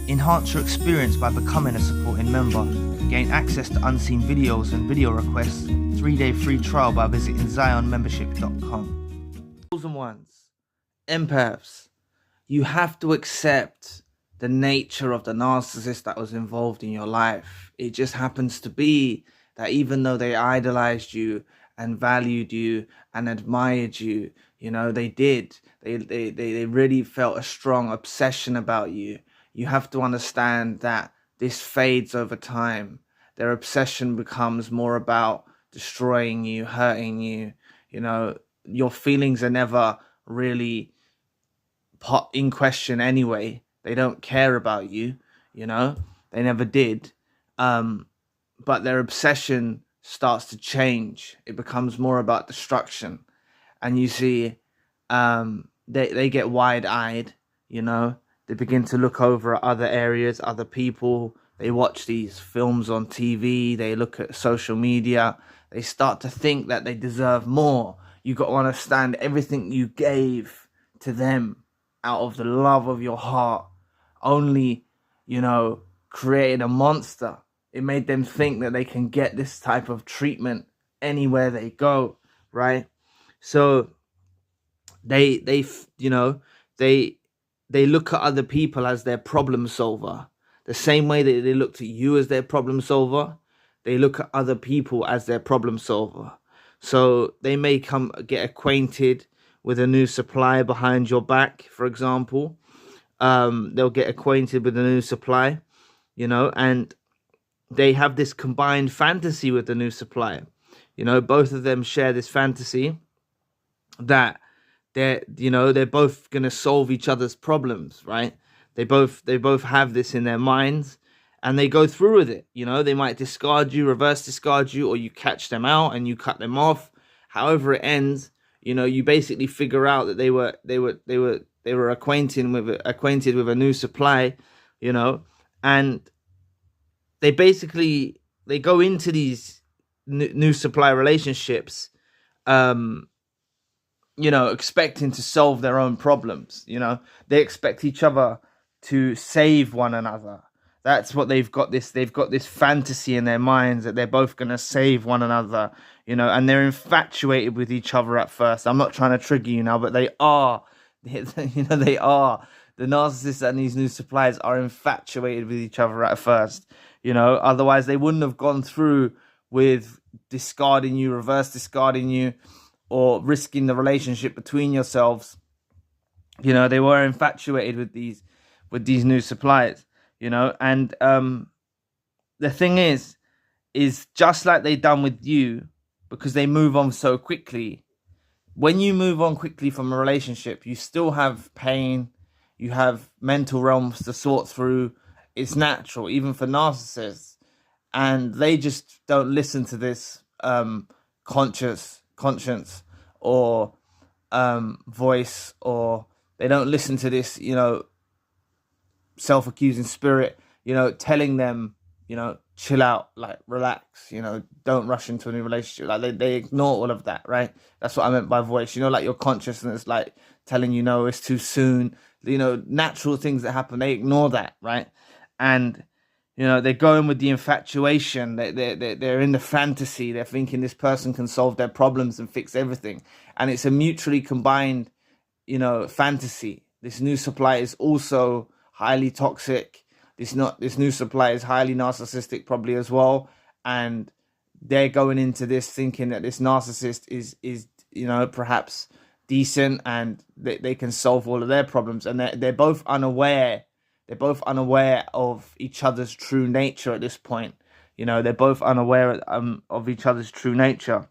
Enhance your experience by becoming a supporting member. Gain access to unseen videos and video requests. 3-day free trial by visiting zionmembership.com. Chosen ones, empaths, you have to accept the nature of the narcissist that was involved in your life. It just happens to be that even though they idolized you and valued you and admired you, you know, they did. They really felt a strong obsession about you. You have to understand that this fades over time. Their obsession becomes more about destroying you, hurting you. You know, your feelings are never really put in question anyway. They don't care about you, you know, they never did. But their obsession starts to change. It becomes more about destruction. And you see, they get wide-eyed, you know. They begin to look over at other areas, other people. They watch these films on TV. They look at social media. They start to think that they deserve more. You got to understand, everything you gave to them out of the love of your heart only, you know, created a monster. It made them think that they can get this type of treatment anywhere they go, right? So they look at other people as their problem solver. The same way that they looked at you as their problem solver, they look at other people as their problem solver. So they may get acquainted with a new supply behind your back, for example. They'll get acquainted with a new supply, you know, and they have this combined fantasy with the new supply. You know, both of them share this fantasy that they're both going to solve each other's problems, right? They both have this in their minds, and they go through with it. You know, they might discard you, reverse discard you, or you catch them out and you cut them off. However it ends, you know, you basically figure out that they were acquainted with a new supply, you know, and they go into these new supply relationships, you know, expecting to solve their own problems. You know, they expect each other to save one another. That's what they've got this fantasy in their minds that they're both going to save one another, you know, and they're infatuated with each other at first. I'm not trying to trigger you now, but they are, you know, they are. The narcissists and these new suppliers are infatuated with each other at first, you know, otherwise they wouldn't have gone through with discarding you, reverse discarding you, or risking the relationship between yourselves. You know, they were infatuated with these new suppliers, you know, and the thing is just like they done with you, because they move on so quickly. When you move on quickly from a relationship, you still have pain, you have mental realms to sort through. It's natural, even for narcissists, and they just don't listen to this conscience or voice, or they don't listen to this, you know, self-accusing spirit, you know, telling them, you know, chill out, like relax, you know, don't rush into a new relationship. Like they ignore all of that, right? That's what I meant by voice, you know, like your consciousness, like telling you, no, it's too soon, you know, natural things that happen, they ignore that, right? And you know, they're going with the infatuation. They're in the fantasy. They're thinking this person can solve their problems and fix everything. And it's a mutually combined, you know, fantasy. This new supply is also highly toxic. This new supply is highly narcissistic, probably as well. And they're going into this thinking that this narcissist is you know, perhaps decent, and they can solve all of their problems. And they're both unaware. They're both unaware of each other's true nature at this point. You know, they're both unaware of each other's true nature.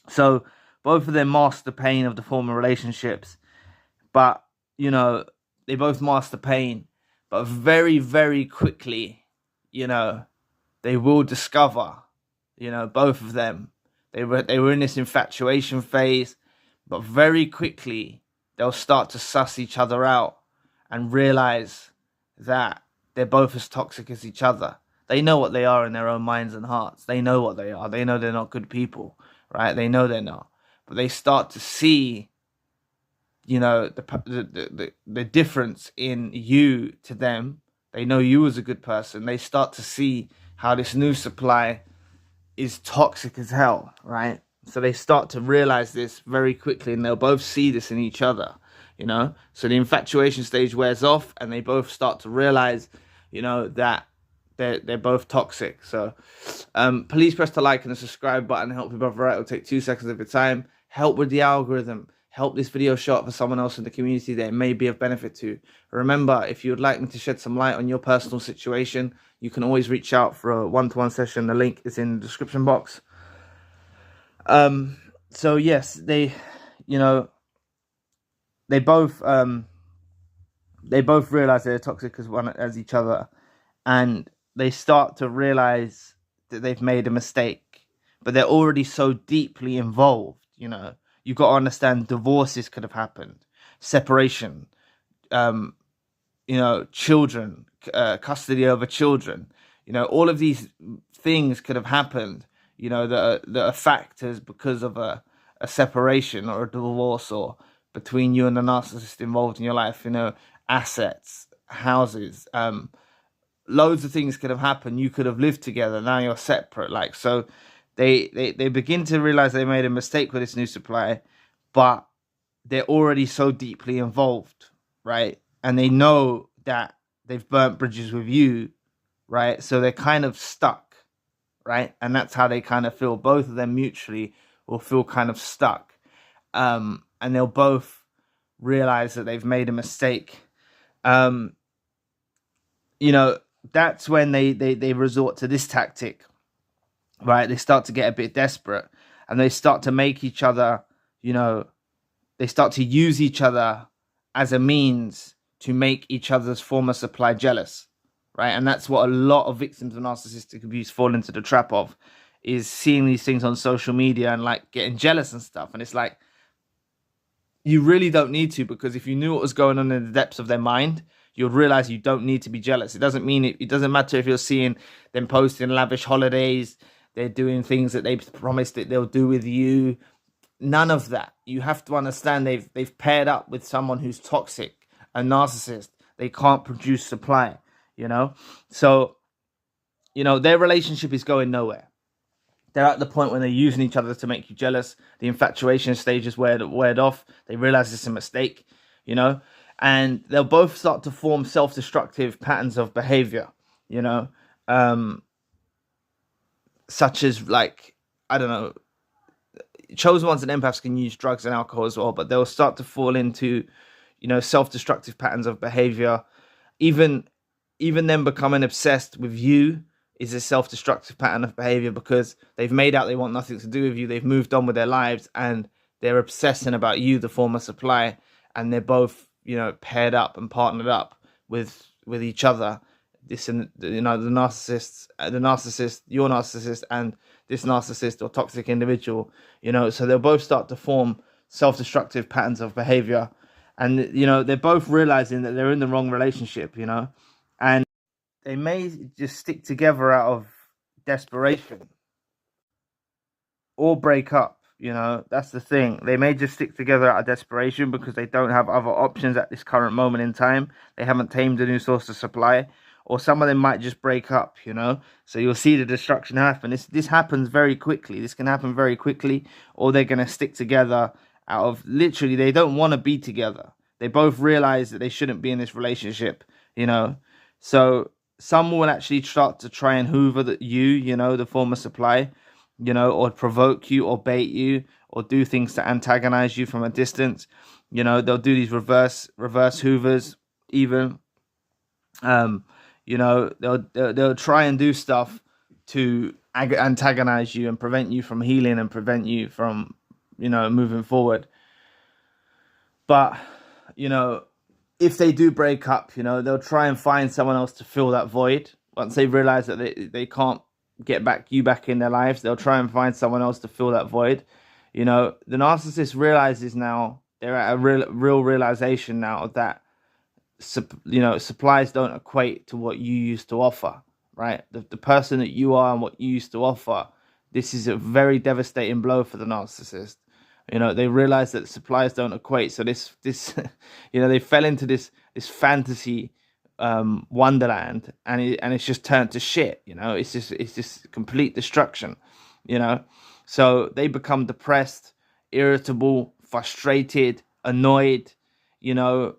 So both of them mask the pain of the former relationships. But, you know, they both mask the pain. But very, very quickly, you know, they will discover, you know, both of them. They were in this infatuation phase. But very quickly, they'll start to suss each other out and realize that they're both as toxic as each other. They know what they are in their own minds and hearts. They know what they are. They know they're not good people, right? They know they're not. But they start to see, you know, the difference in you to them. they know you as a good person, they start to see how this new supply is toxic as hell, right? So they start to realize this very quickly, and they'll both see this in each other, you know? So the infatuation stage wears off, and they both start to realize, you know, that they're both toxic. So please press the like and the subscribe button. Help your brother out. It'll take 2 seconds of your time. Help with the algorithm. Help this video show up for someone else in the community that it may be of benefit to. Remember, if you would like me to shed some light on your personal situation, you can always reach out for a one-to-one session. The link is in the description box. So yes, they both realize they're toxic as each other, and they start to realize that they've made a mistake, but they're already so deeply involved. You know, you've got to understand, divorces could have happened, separation, children, custody over children, all of these things could have happened, that are factors because of a separation or a divorce, or between you and the narcissist involved in your life, assets, houses, loads of things could have happened. You could have lived together. Now you're separate. So they begin to realize they made a mistake with this new supply, but they're already so deeply involved, right? And they know that they've burnt bridges with you, right? So they're kind of stuck, right? And that's how they kind of feel. Both of them mutually will feel kind of stuck. And they'll both realize that they've made a mistake. That's when they resort to this tactic, right? They start to get a bit desperate, and they start to make each other, they start to use each other as a means to make each other's former supply jealous, right? And that's what a lot of victims of narcissistic abuse fall into the trap of, is seeing these things on social media and getting jealous and stuff. And it's like, you really don't need to, because if you knew what was going on in the depths of their mind, you'll realize you don't need to be jealous. It doesn't mean it doesn't matter if you're seeing them posting lavish holidays, they're doing things that they promised that they'll do with you. None of that. You have to understand they've paired up with someone who's toxic, a narcissist. They can't produce supply, So, their relationship is going nowhere. They're at the point when they're using each other to make you jealous. The infatuation stage is weared off. They realize it's a mistake, and they'll both start to form self-destructive patterns of behavior, such as chosen ones and empaths can use drugs and alcohol as well, but they'll start to fall into, self-destructive patterns of behavior. Even them becoming obsessed with you is a self-destructive pattern of behavior, because they've made out they want nothing to do with you. They've moved on with their lives, and they're obsessing about you, the former supply, and they're both, paired up and partnered up with each other. This, the narcissist, your narcissist, and this narcissist or toxic individual, so they'll both start to form self-destructive patterns of behavior, and they're both realizing that they're in the wrong relationship, and they may just stick together out of desperation or break up. That's the thing. They may just stick together out of desperation because they don't have other options at this current moment in time. They haven't tamed a new source of supply, or some of them might just break up, So you'll see the destruction happen. This happens very quickly. This can happen very quickly, or they're going to stick together out of, literally, they don't want to be together. They both realize that they shouldn't be in this relationship, So some will actually start to try and hoover the former supply, or provoke you or bait you or do things to antagonize you from a distance. They'll do these reverse hoovers even. They'll try and do stuff to antagonize you and prevent you from healing and prevent you from, moving forward. But, if they do break up, they'll try and find someone else to fill that void. Once they realize that they can't get you back in their lives, they'll try and find someone else to fill that void. The narcissist realizes now, they're at a real realization now that, supplies don't equate to what you used to offer, right? The person that you are and what you used to offer, this is a very devastating blow for the narcissist. They realize that supplies don't equate. So this they fell into this fantasy wonderland, and it's just turned to shit. It's just complete destruction. So they become depressed, irritable, frustrated, annoyed. You'll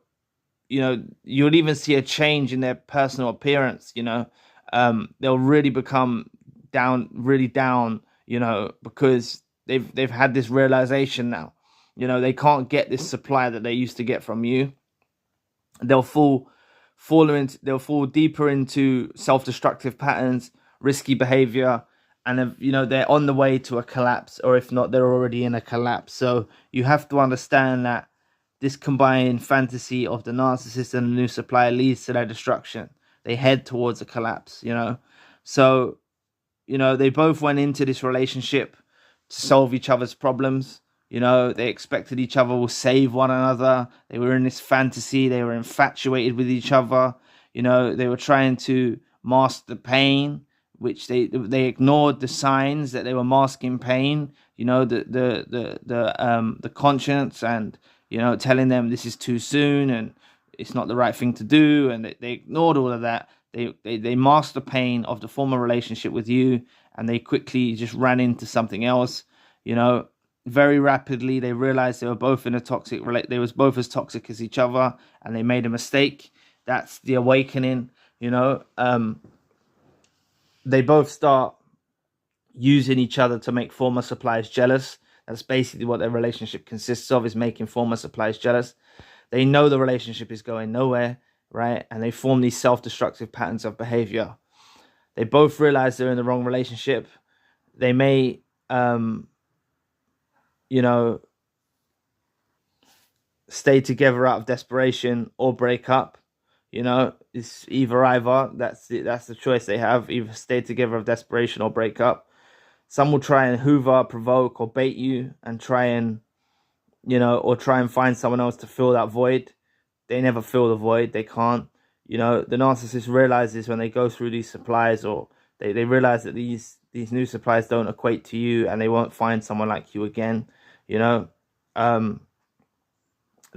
even see a change in their personal appearance. They'll really become really down, because they've had this realization now. They can't get this supply that they used to get from you. They'll fall deeper into self-destructive patterns, risky behavior, and they're on the way to a collapse, or if not, they're already in a collapse. So you have to understand that this combined fantasy of the narcissist and the new supply leads to their destruction. They head towards a collapse. So they both went into this relationship to solve each other's problems. They expected each other will save one another. They were in this fantasy. They were infatuated with each other. They were trying to mask the pain, which they ignored the signs that they were masking pain. The conscience, and telling them this is too soon and it's not the right thing to do, and they ignored all of that. They masked the pain of the former relationship with you, and they quickly just ran into something else. Very rapidly they realized they were both in a toxic relationship. They was both as toxic as each other, and they made a mistake. That's the awakening. They both start using each other to make former suppliers jealous. That's basically what their relationship consists of, is making former suppliers jealous. They know the relationship is going nowhere, right? And they form these self-destructive patterns of behavior. They both realize they're in the wrong relationship. They may, stay together out of desperation or break up. It's either. That's the choice they have. Either stay together out of desperation or break up. Some will try and hoover, provoke, or bait you, and try and find someone else to fill that void. They never fill the void. They can't. The narcissist realizes when they go through these supplies, or they realize that these new supplies don't equate to you, and they won't find someone like you again. They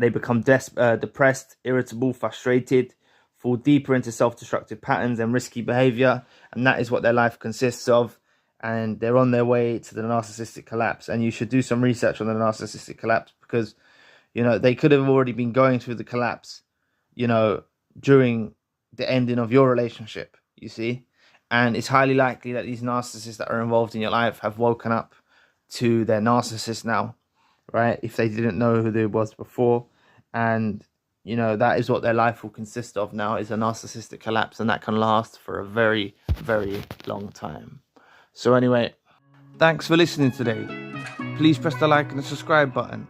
become depressed, irritable, frustrated, fall deeper into self-destructive patterns and risky behavior, and that is what their life consists of. And they're on their way to the narcissistic collapse. And you should do some research on the narcissistic collapse, because they could have already been going through the collapse during the ending of your relationship, you see. And it's highly likely that these narcissists that are involved in your life have woken up to their narcissist now, right? If they didn't know who they was before. And that is what their life will consist of now, is a narcissistic collapse, and that can last for a very, very long time. So anyway, thanks for listening today. Please press the like and the subscribe button.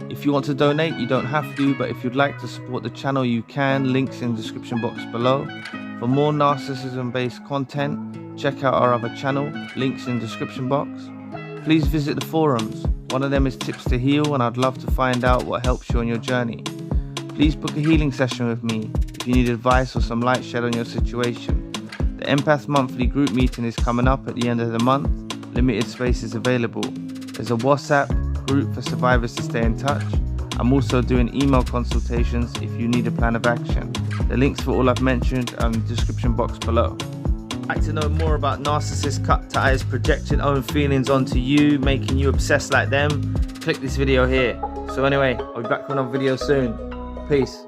If you want to donate, you don't have to, but if you'd like to support the channel, you can. Links in the description box below. For more narcissism-based content, check out our other channel, links in the description box. Please visit the forums. One of them is Tips to Heal, and I'd love to find out what helps you on your journey. Please book a healing session with me if you need advice or some light shed on your situation. The Empath Monthly group meeting is coming up at the end of the month. Limited space is available. There's a WhatsApp group for survivors to stay in touch. I'm also doing email consultations if you need a plan of action. The links for all I've mentioned are in the description box below. If you'd like to know more about narcissist cut ties, projecting own feelings onto you, making you obsessed like them, click this video here. So anyway, I'll be back with another video soon. Peace.